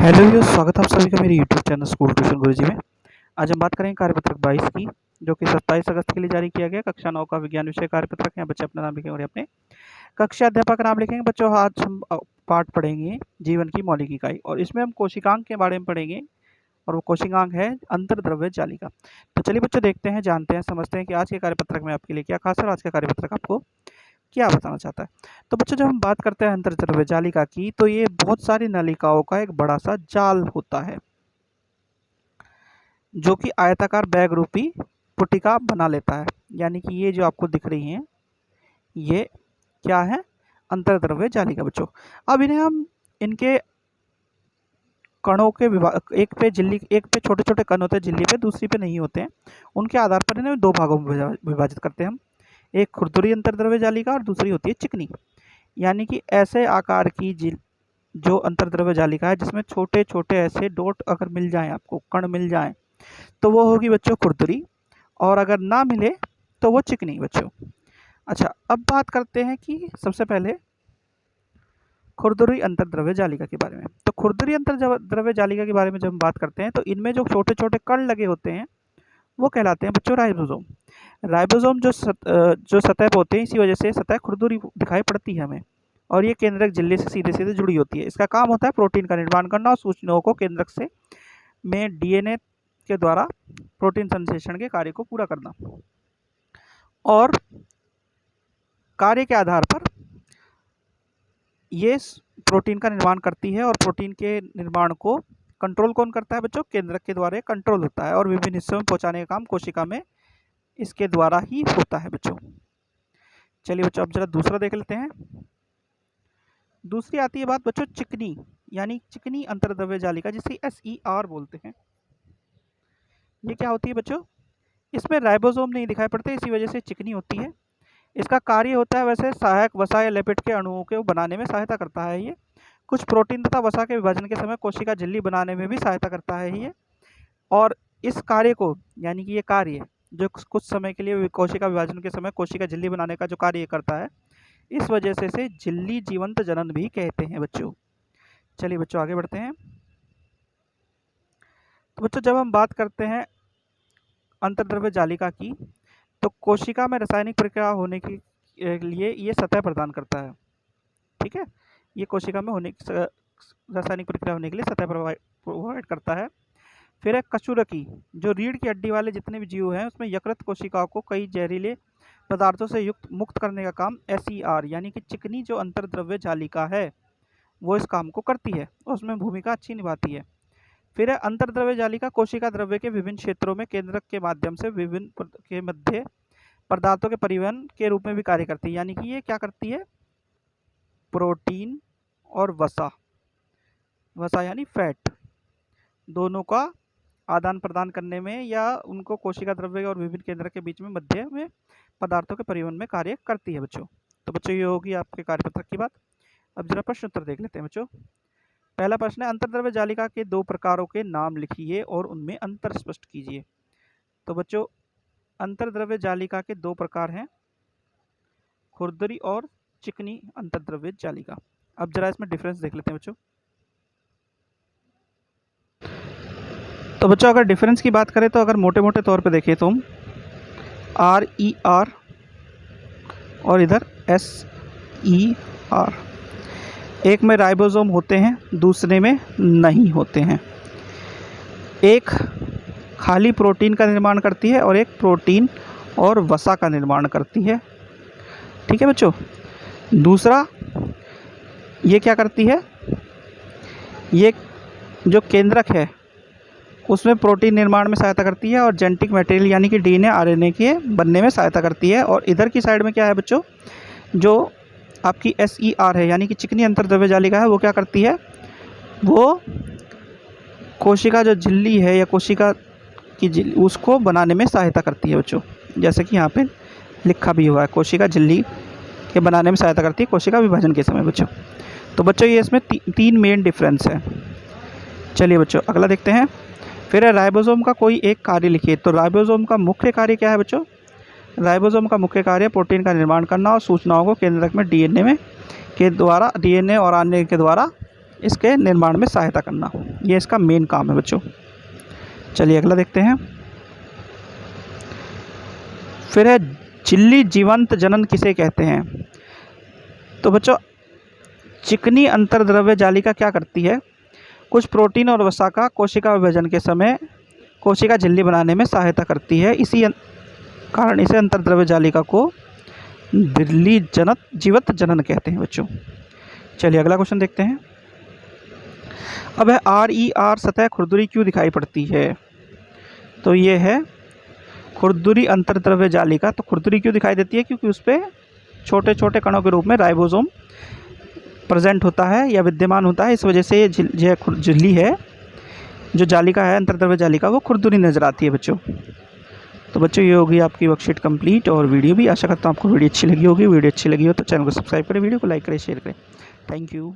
Hello viewers, स्वागत है आप सभी का मेरे यूट्यूब चैनल स्कूल ट्यूशन गुरुजी में। आज हम बात करेंगे कार्यपत्रक 22 की, जो कि 27 अगस्त के लिए जारी किया गया। कक्षा 9 का विज्ञान विषय कार्यपत्रक है। बच्चे अपना नाम लिखेंगे और अपने कक्षा अध्यापक का नाम लिखेंगे। बच्चों, आज हम पाठ पढ़ेंगे जीवन की मौलिक इकाई, और इसमें हम कोशिकांग के बारे में पढ़ेंगे, और वो कोशिकांग है अंतर्द्रव्य जालिका। तो चलिए बच्चों, देखते हैं, जानते हैं, समझते हैं कि आज के कार्यपत्रक में आपके लिए क्या खास है और आज का कार्यपत्रक आपको क्या बताना चाहता है। तो बच्चों, जब हम बात करते हैं अंतर्द्रव्य जालिका की, तो ये बहुत सारी नलिकाओं का एक बड़ा सा जाल होता है, जो कि आयताकार बैग रूपी पुटिका बना लेता है। यानी कि ये जो आपको दिख रही हैं, ये क्या है? अंतर्द्रव्य जालिका। बच्चों, अब इन्हें हम इनके कणों के विभाग, एक पे छोटे छोटे कण होते हैं झिल्ली पे, दूसरी पे नहीं होते हैं। उनके आधार पर इन्हें दो भागों में विभाजित करते हैं हम। एक खुरदुरी अंतर्द्रव्य जालिका और दूसरी होती है चिकनी। यानी कि ऐसे आकार की जो अंतर्द्रव्य जालिका है, जिसमें छोटे छोटे ऐसे डॉट अगर मिल जाएं, आपको कण मिल जाएं, तो वो होगी बच्चों खुरदुरी, और अगर ना मिले तो वो चिकनी। बच्चों, अच्छा, अब बात करते हैं कि सबसे पहले खुरदुरी अंतर्द्रव्य जालिका के बारे में। तो खुरदुरी अंतर्द्रव्य जालिका के बारे में जब हम बात करते हैं, तो इनमें जो छोटे छोटे कण लगे होते हैं वो कहलाते हैं बच्चों राइबोसोम। राइबोसोम जो सतह पर होते हैं, इसी वजह से सतह खुरदुरी दिखाई पड़ती है हमें, और ये केंद्रक झिल्ली से सीधे सीधे जुड़ी होती है। इसका काम होता है प्रोटीन का निर्माण करना और सूचनाओं को केंद्रक से में डीएनए के द्वारा प्रोटीन संश्लेषण के कार्य को पूरा करना, और कार्य के आधार पर ये प्रोटीन का निर्माण करती है। और प्रोटीन के निर्माण को कंट्रोल कौन करता है बच्चों? केंद्रक के द्वारा कंट्रोल होता है, और विभिन्न हिस्सों में पहुंचाने का काम कोशिका में इसके द्वारा ही होता है। बच्चों, चलिए बच्चों, अब जरा दूसरा देख लेते हैं। दूसरी आती है बात बच्चों चिकनी, यानी चिकनी अंतर्द्रव्य जालिका, जिसे SER बोलते हैं। ये क्या होती है बच्चों? इसमें राइबोसोम नहीं दिखाई पड़ते, इसी वजह से चिकनी होती है। इसका कार्य होता है वैसे सहायक वसा या लिपिड के अणुओं को बनाने में सहायता करता है ये। कुछ प्रोटीन तथा वसा के विभाजन के समय कोशिका झिल्ली बनाने में भी सहायता करता है ये। और इस कार्य को, यानी कि ये कार्य जो कुछ समय के लिए कोशिका विभाजन के समय कोशिका झिल्ली बनाने का जो कार्य करता है, इस वजह से इसे झिल्ली जीवंत जनन भी कहते हैं बच्चों। चलिए बच्चों, आगे बढ़ते हैं। तो बच्चों, जब हम बात करते हैं अंतर्द्रव्य जालिका की, तो कोशिका में रासायनिक प्रक्रिया होने के लिए ये सतह प्रदान करता है। ठीक है, ये कोशिका में रासायनिक प्रक्रिया होने के लिए सतह प्रोवाइड करता है। फिर है कशुरकी, जो रीढ़ की हड्डी वाले जितने भी जीव हैं, उसमें यकृत कोशिकाओं को कई जहरीले पदार्थों से मुक्त करने का काम SER, यानी कि चिकनी जो अंतर्द्रव्य जालिका है, वो इस काम को करती है, और उसमें भूमिका अच्छी निभाती है। फिर है अंतर्द्रव्य जालिका कोशिका द्रव्य के विभिन्न क्षेत्रों में केंद्रक के माध्यम से विभिन्न के मध्य पदार्थों के परिवहन के रूप में भी कार्य करती है। यानी कि ये क्या करती है? प्रोटीन और वसा यानी फैट, दोनों का आदान प्रदान करने में, या उनको कोशिका द्रव्य और विभिन्न केंद्रक के बीच में मध्य में पदार्थों के परिवहन में कार्य करती है बच्चों। तो बच्चों, ये होगी आपके कार्यपत्रक की बात। अब जरा प्रश्न उत्तर देख लेते हैं बच्चों। पहला प्रश्न है, अंतर्द्रव्य जालिका के दो प्रकारों के नाम लिखिए और उनमें अंतर स्पष्ट कीजिए। तो बच्चों, अंतर्द्रव्य जालिका के दो प्रकार हैं, खुरदरी और चिकनी अंतर्द्रव्य जालिका। अब जरा इसमें डिफरेंस देख लेते हैं बच्चों। तो बच्चों, अगर डिफरेंस की बात करें, तो अगर मोटे मोटे तौर पे देखें तो हम RER और इधर SER, एक में राइबोसोम होते हैं, दूसरे में नहीं होते हैं। एक खाली प्रोटीन का निर्माण करती है और एक प्रोटीन और वसा का निर्माण करती है। ठीक है बच्चों। दूसरा, ये क्या करती है? ये जो केंद्रक है, उसमें प्रोटीन निर्माण में सहायता करती है और जेनेटिक मटेरियल यानी कि DNA RNA के बनने में सहायता करती है। और इधर की साइड में क्या है बच्चों? जो आपकी SER है, यानी कि चिकनी अंतर्द्रव्य जालिका है, वो क्या करती है? वो कोशिका जो झिल्ली है या कोशिका की झिल्ली, उसको बनाने में सहायता करती है बच्चों। जैसे कि यहाँ पे लिखा भी हुआ है, कोशिका झिल्ली के बनाने में सहायता करती है कोशिका विभाजन के समय बच्चों। तो बच्चों, ये इसमें तीन मेन डिफरेंस है। चलिए बच्चों, अगला देखते हैं। फिर है राइबोसोम का कोई एक कार्य लिखिए। तो राइबोसोम का मुख्य कार्य क्या है बच्चों? राइबोसोम का मुख्य कार्य प्रोटीन का निर्माण करना और सूचनाओं को केंद्रक में डीएनए और आरएनए के द्वारा इसके निर्माण में सहायता करना, ये इसका मेन काम है बच्चों। चलिए अगला देखते हैं। फिर है झिल्ली जीवंत जनन किसे कहते हैं। तो बच्चों चिकनी अंतर्द्रव्य जालिका क्या करती है, कुछ प्रोटीन और वसा का कोशिका विभाजन के समय कोशिका झिल्ली बनाने में सहायता करती है, इसी कारण इसे अंतर्द्रव्य जालिका को झिल्ली जीवंत जनन कहते हैं बच्चों। चलिए अगला क्वेश्चन देखते हैं। अब है RER सतह खुरदुरी क्यों दिखाई पड़ती है। तो ये है खुरदुरी अंतर्द्रव्य जालिका। तो खुरदुरी क्यों दिखाई देती है, क्योंकि उस पर छोटे छोटे कणों के रूप में राइबोसोम प्रेजेंट होता है या विद्यमान होता है, इस वजह से ये झिल्ली है, जो जालिका है अंतर्द्रव्य जालिका, वो खुरदुरी नज़र आती है बच्चों। तो बच्चों ये होगी आपकी वर्कशीट कंप्लीट और वीडियो भी। आशा करता हूँ आपको वीडियो अच्छी लगी होगी। वीडियो अच्छी लगी हो तो चैनल को सब्सक्राइब करें, वीडियो को लाइक करें, शेयर करें। Thank you.